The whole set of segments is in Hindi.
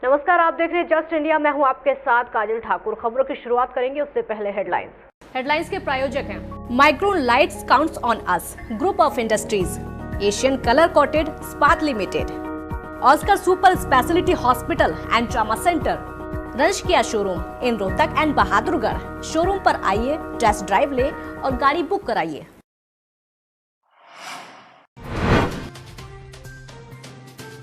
नमस्कार, आप देख रहे हैं जस्ट इंडिया। मैं हूं आपके साथ काजल ठाकुर। खबरों की शुरुआत करेंगे उससे पहले हेडलाइंस के प्रायोजक हैं Micron lights counts on us, group of industries, Asian colour coated स्पात limited, Oscar super speciality hospital and trauma centre, रंश किया showroom in Rohtak and Bahadurgarh. Showroom पर आइए, टेस्ट ड्राइव ले और गाड़ी बुक कराइए।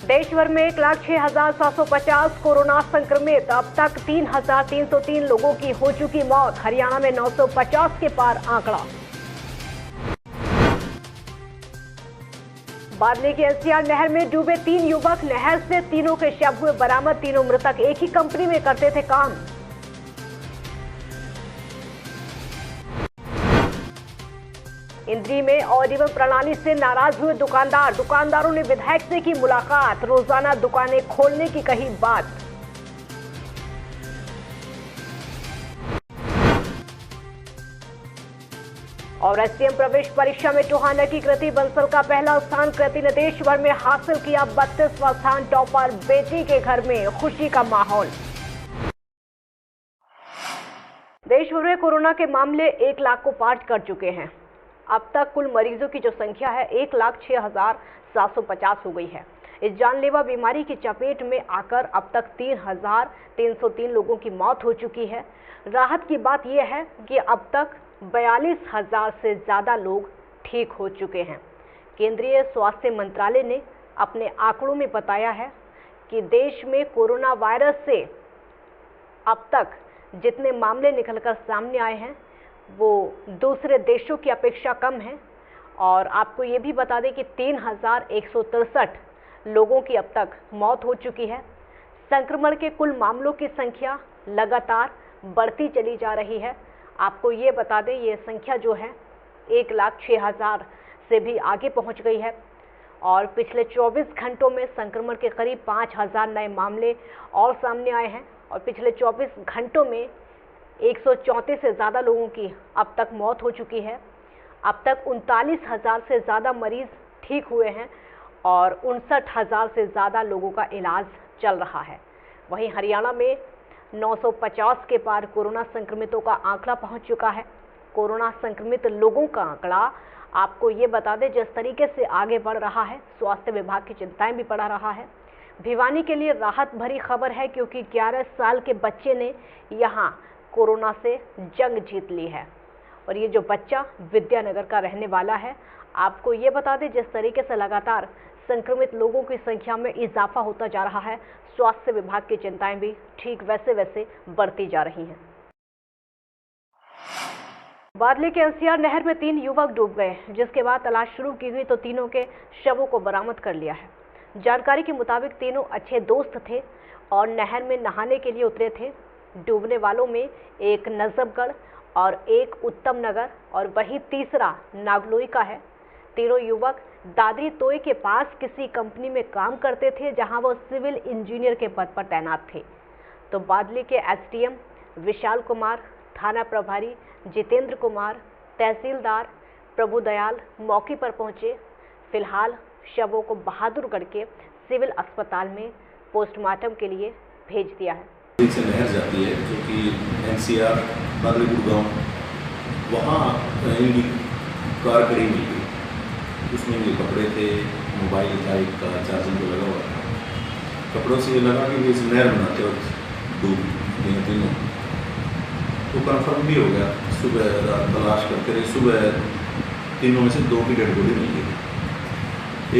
देश भर में 1,06,750 कोरोना संक्रमित। अब तक 3,303 लोगों की हो चुकी मौत। हरियाणा में 950 के पार आंकड़ा। बादली की एनसीआर नहर में डूबे 3 युवक। नहर से तीनों के शव हुए बरामद। तीनों मृतक एक ही कंपनी में करते थे काम। इंद्री में ऑडिबल प्रणाली से नाराज हुए दुकानदार। दुकानदारों ने विधायक से की मुलाकात। रोजाना दुकानें खोलने की कही बात। और एसडीएम प्रवेश परीक्षा में टोहाना की कृति बंसल का पहला स्थान। कृति ने देश भर में हासिल किया 32वां स्थान। टॉपर बेटी के घर में खुशी का माहौल। देश भर में कोरोना के मामले 1 लाख को पार कर चुके हैं। अब तक कुल मरीजों की जो संख्या है 1,06,750 हो गई है। इस जानलेवा बीमारी की चपेट में आकर अब तक 3,303 लोगों की मौत हो चुकी है। राहत की बात यह है कि अब तक 42,000 से ज़्यादा लोग ठीक हो चुके हैं। केंद्रीय स्वास्थ्य मंत्रालय ने अपने आंकड़ों में बताया है कि देश में कोरोना वायरस से अब तक जितने मामले निकलकर सामने आए हैं वो दूसरे देशों की अपेक्षा कम है। और आपको ये भी बता दें कि 3,163 लोगों की अब तक मौत हो चुकी है। संक्रमण के कुल मामलों की संख्या लगातार बढ़ती चली जा रही है। आपको ये बता दें ये संख्या जो है 1,06,000 से भी आगे पहुंच गई है। और पिछले 24 घंटों में संक्रमण के करीब 5,000 नए मामले और सामने आए हैं। और पिछले 24 घंटों में 134 से ज़्यादा लोगों की अब तक मौत हो चुकी है। अब तक 39,000 से ज़्यादा मरीज ठीक हुए हैं और 59,000 से ज़्यादा लोगों का इलाज चल रहा है। वहीं हरियाणा में 950 के पार कोरोना संक्रमितों का आंकड़ा पहुंच चुका है। कोरोना संक्रमित लोगों का आंकड़ा आपको ये बता दें जिस तरीके से आगे बढ़ रहा है, स्वास्थ्य विभाग की चिंताएं भी बढ़ा रहा है। भिवानी के लिए राहत भरी खबर है क्योंकि 11 साल के बच्चे ने यहाँ कोरोना से जंग जीत ली है। और ये जो बच्चा विद्यानगर का रहने वाला है। आपको ये बता दें जिस तरीके से लगातार संक्रमित लोगों की संख्या में इजाफा होता जा रहा है, स्वास्थ्य विभाग की चिंताएं भी ठीक वैसे बढ़ती जा रही हैं। बादली के एनसीआर नहर में 3 युवक डूब गए, जिसके बाद तलाश शुरू की गई तो तीनों के शवों को बरामद कर लिया है। जानकारी के मुताबिक तीनों अच्छे दोस्त थे और नहर में नहाने के लिए उतरे थे। डूबने वालों में एक नजफगढ़ और एक उत्तम नगर और वही तीसरा नागलोई का है। तीनों युवक दादरी तोय के पास किसी कंपनी में काम करते थे जहां वो सिविल इंजीनियर के पद पर तैनात थे। तो बादली के एसडीएम विशाल कुमार, थाना प्रभारी जितेंद्र कुमार, तहसीलदार प्रभुदयाल मौके पर पहुंचे। फिलहाल शवों को बहादुरगढ़ के सिविल अस्पताल में पोस्टमार्टम के लिए भेज दिया है। से नहर जाती है जो कि एनसीआर बादली गुड़गांव, वहाँ इनकी कार खड़ी मिल गई। उसमें इनके कपड़े थे, मोबाइल था, एक का चार्जिंग पे लगा हुआ था। कपड़ों से ये लगा कि इस नहर बनाते वक्त डूब गए तीनों। तो कंफर्म भी हो गया। सुबह रात तलाश करते रहे। सुबह तीनों में से 2 की डेड बॉडी मिल गई।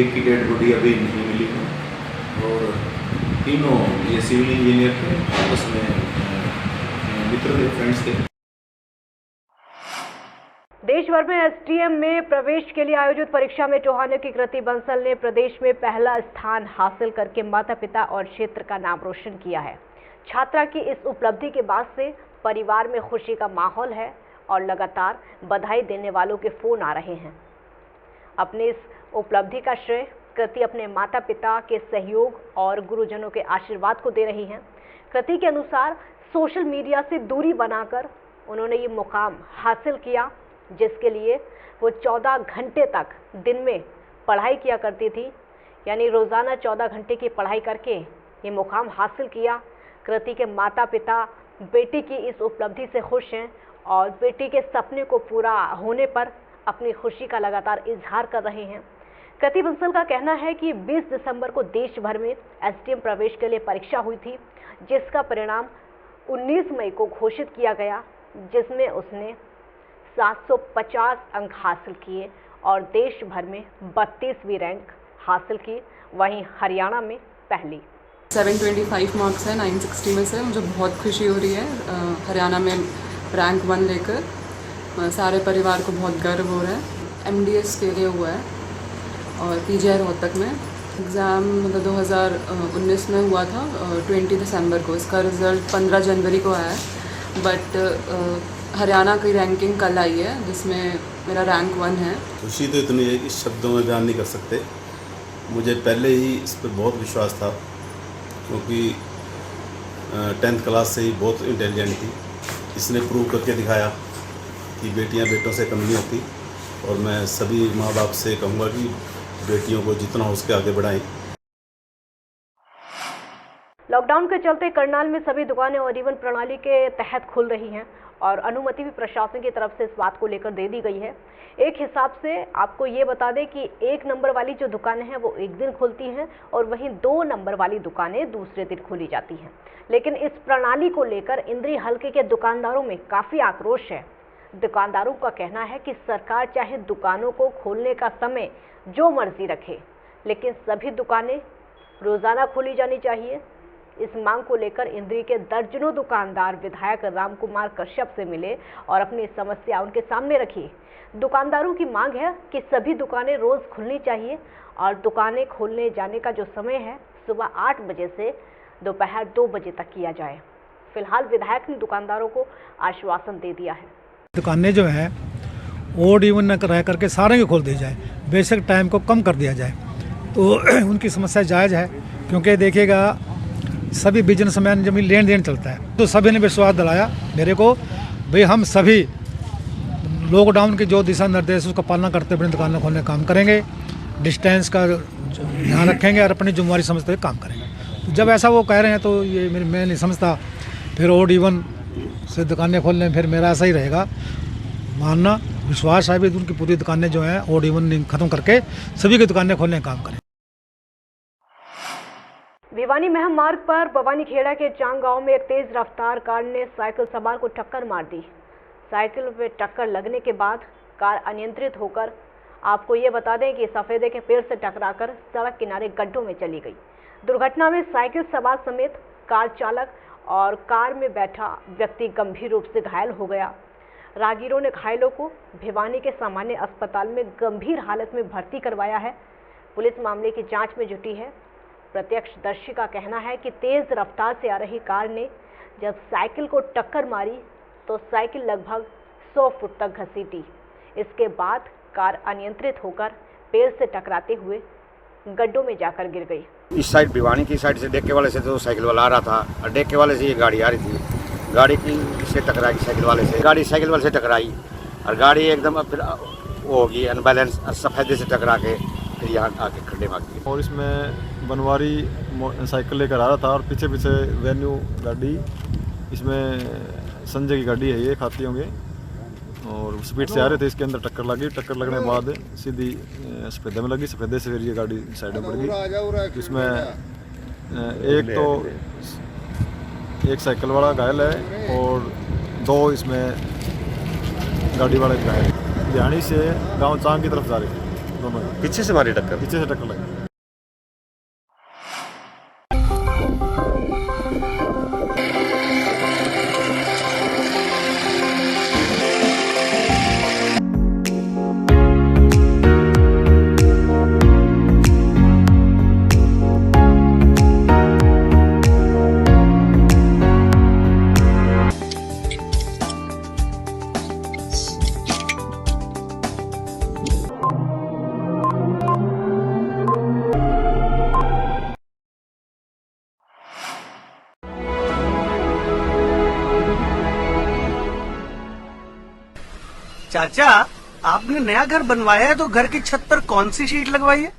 एक की डेड बॉडी अभी नहीं मिली है। और तीनों ये सिविल इंजीनियर थे, आपस में मित्र थे, फ्रेंड्स थे। देश भर में एसडीएम में प्रवेश के लिए आयोजित परीक्षा में टोहाना की कृति बंसल ने प्रदेश में पहला स्थान हासिल करके माता पिता और क्षेत्र का नाम रोशन किया है। छात्रा की इस उपलब्धि के बाद से परिवार में खुशी का माहौल है और लगातार बधाई देने वालों के फोन आ रहे हैं। अपनी इस उपलब्धि का श्रेय कृति अपने माता पिता के सहयोग और गुरुजनों के आशीर्वाद को दे रही हैं। कृति के अनुसार सोशल मीडिया से दूरी बनाकर उन्होंने ये मुकाम हासिल किया, जिसके लिए वो 14 घंटे तक दिन में पढ़ाई किया करती थी। यानी रोज़ाना 14 घंटे की पढ़ाई करके ये मुकाम हासिल किया। कृति के माता पिता बेटी की इस उपलब्धि से खुश हैं और बेटी के सपने को पूरा होने पर अपनी खुशी का लगातार इजहार कर रहे हैं। कृति बंसल का कहना है कि 20 दिसंबर को देश भर में एसडीएम प्रवेश के लिए परीक्षा हुई थी, जिसका परिणाम 19 मई को घोषित किया गया, जिसमें उसने 750 अंक हासिल किए और देश भर में 32वीं रैंक हासिल की। वहीं हरियाणा में पहली। 725 मार्क्स है 960 में से। मुझे बहुत खुशी हो रही है हरियाणा में रैंक 1 लेकर। सारे परिवार को बहुत गर्व हो रहा है। एमडीएस के लिए हुआ है और पीजीआई रोहतक में एग्ज़ाम मतलब 2019 में हुआ था 20 दिसंबर को। इसका रिज़ल्ट 15 जनवरी को आया है, बट हरियाणा की रैंकिंग कल आई है जिसमें मेरा रैंक 1 है। खुशी तो इतनी है कि शब्दों में बयान नहीं कर सकते। मुझे पहले ही इस पर बहुत विश्वास था, क्योंकि 10th क्लास से ही बहुत इंटेलिजेंट थी। इसने प्रूव करके दिखाया कि बेटियां बेटों से कम नहीं होती, और मैं सभी माँ बाप से कहूँगा कि बेटियों को जितना हो उसके आगे बढ़ाएं। लॉकडाउन के चलते करनाल में सभी दुकानें ऑड इवन प्रणाली के तहत खुल रही हैं और अनुमति भी प्रशासन की तरफ से इस बात को लेकर दे दी गई है। एक हिसाब से आपको ये बता दें कि 1 नंबर वाली जो दुकानें हैं वो एक दिन खुलती हैं और वहीं 2 नंबर वाली दुकानें दूसरे दिन खोली जाती हैं। लेकिन इस प्रणाली को लेकर इंद्री हलके के दुकानदारों में काफ़ी आक्रोश है। दुकानदारों का कहना है कि सरकार चाहे दुकानों को खोलने का समय जो मर्जी रखे, लेकिन सभी दुकानें रोज़ाना खोली जानी चाहिए। इस मांग को लेकर इंद्री के दर्जनों दुकानदार विधायक रामकुमार कश्यप से मिले और अपनी समस्या उनके सामने रखी। दुकानदारों की मांग है कि सभी दुकानें रोज खुलनी चाहिए और दुकानें खोलने जाने का जो समय है सुबह 8 बजे से दोपहर 2 बजे तक किया जाए। फिलहाल विधायक ने दुकानदारों को आश्वासन दे दिया है। दुकानें जो हैं ओड इवन न रह करके सारे को खोल दी जाए, बेशक टाइम को कम कर दिया जाए, तो उनकी समस्या जायज़ है। क्योंकि देखिएगा सभी बिजनेसमैन जब लेन देन चलता है तो सभी ने विश्वास दिलाया मेरे को, भाई हम सभी लॉकडाउन के जो दिशा निर्देश उसका पालना करते हुए दुकानें खोलने का काम करेंगे, डिस्टेंस का ध्यान रखेंगे और अपनी जिम्मेवारी समझते हुए काम करेंगे। तो जब ऐसा वो कह रहे हैं तो ये मैं नहीं समझता फिर ओड इवन से दुकानें खोलने फिर मेरा ऐसा ही रहेगा मानना। विश्वास है भी उनकी पूरी दुकानें जो हैं ओड इवन ख़त्म करके सभी की दुकानें खोलने का काम करें। भिवानी महम मार्ग पर भवानी खेड़ा के चांग गांव में एक तेज रफ्तार कार ने साइकिल सवार को टक्कर मार दी। साइकिल में टक्कर लगने के बाद कार अनियंत्रित होकर आपको ये बता दें कि सफेदे के पेड़ से टकराकर सड़क किनारे गड्ढों में चली गई। दुर्घटना में साइकिल सवार समेत कार चालक और कार में बैठा व्यक्ति गंभीर रूप से घायल हो गया। राहगीरों ने घायलों को भिवानी के सामान्य अस्पताल में गंभीर हालत में भर्ती करवाया है। पुलिस मामले की जांच में जुटी है। प्रत्यक्षदर्शी का कहना है कि तेज रफ्तार से आ रही कार ने जब साइकिल को टक्कर मारी तो साइकिल लगभग 100 फुट तक घसीटी। इसके बाद कार अनियंत्रित होकर पेड़ से टकराते हुए गड्ढों में जाकर गिर गई। इस साइड भिवानी की साइड से डेक्के वाले से तो साइकिल वाला आ रहा था और डेक्के वाले से ये गाड़ी आ रही थी। गाड़ी की से टकराई साइकिल वाले से, गाड़ी साइकिल वाले से टकराई और गाड़ी एकदम फिर वो होगी अनबैलेंस, सफेदे से टकरा के फिर यहाँ आके खड्डे मार दिए। और इसमें बनवारी साइकिल लेकर आ रहा था और पीछे पीछे वेन्यू गाड़ी, इसमें संजय की गाड़ी है ये खाती होंगे और स्पीड से आ रहे थे। इसके अंदर टक्कर लगी, टक्कर लगने के बाद सीधी सफेदे में लगी, सफेदे से फिर ये गाड़ी साइड में पड़ गई। इसमें एक साइकिल वाला घायल है और 2 इसमें गाड़ी वाले घायल। भिवानी से गांव चांग की तरफ जा रहे थे दोनों। पीछे से मारी टक्कर? पीछे से टक्कर लगी। चाचा, आपने नया घर बनवाया है तो घर की छत पर कौन सी शीट लगवाई है?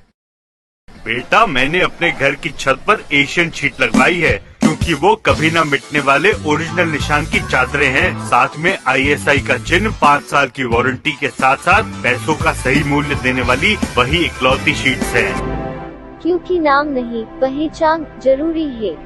बेटा मैंने अपने घर की छत पर एशियन शीट लगवाई है क्योंकि वो कभी न मिटने वाले ओरिजिनल निशान की चादरें हैं। साथ में ISI का चिन्ह, 5 साल की वारंटी के साथ साथ पैसों का सही मूल्य देने वाली वही इकलौती शीट्स हैं। क्योंकि नाम नहीं पहचान जरूरी है।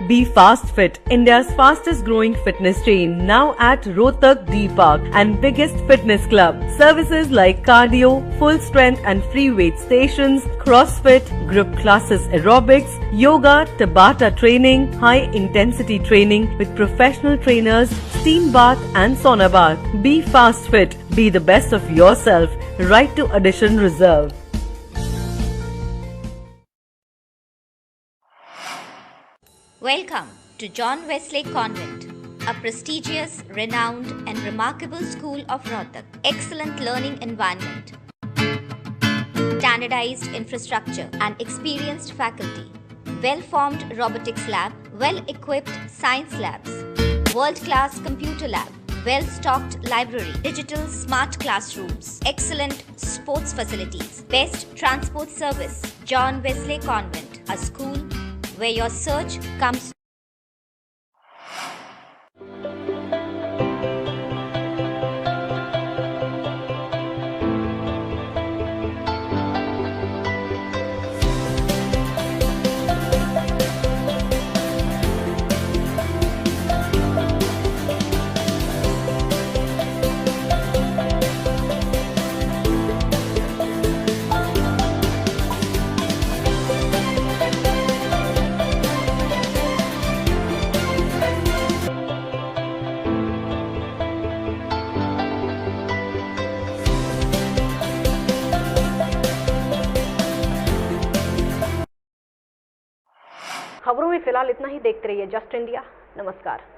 Be Fast Fit, India's fastest growing fitness chain, now at Rohtak D Park and biggest fitness club. Services like cardio, full strength and free weight stations, CrossFit, group classes, aerobics, yoga, Tabata training, high intensity training with professional trainers, steam bath and sauna bath. Be Fast Fit, be the best of yourself. Right to Addition Reserve. Welcome to John Wesley Convent, a prestigious, renowned and remarkable school of Rohtak. Excellent learning environment, standardized infrastructure and experienced faculty, well-formed robotics lab, well-equipped science labs, world-class computer lab, well-stocked library, digital smart classrooms, excellent sports facilities, best transport service. John Wesley Convent, a school where your search comes. खबरों में फिलहाल इतना ही। देखते रहिए जस्ट इंडिया। नमस्कार।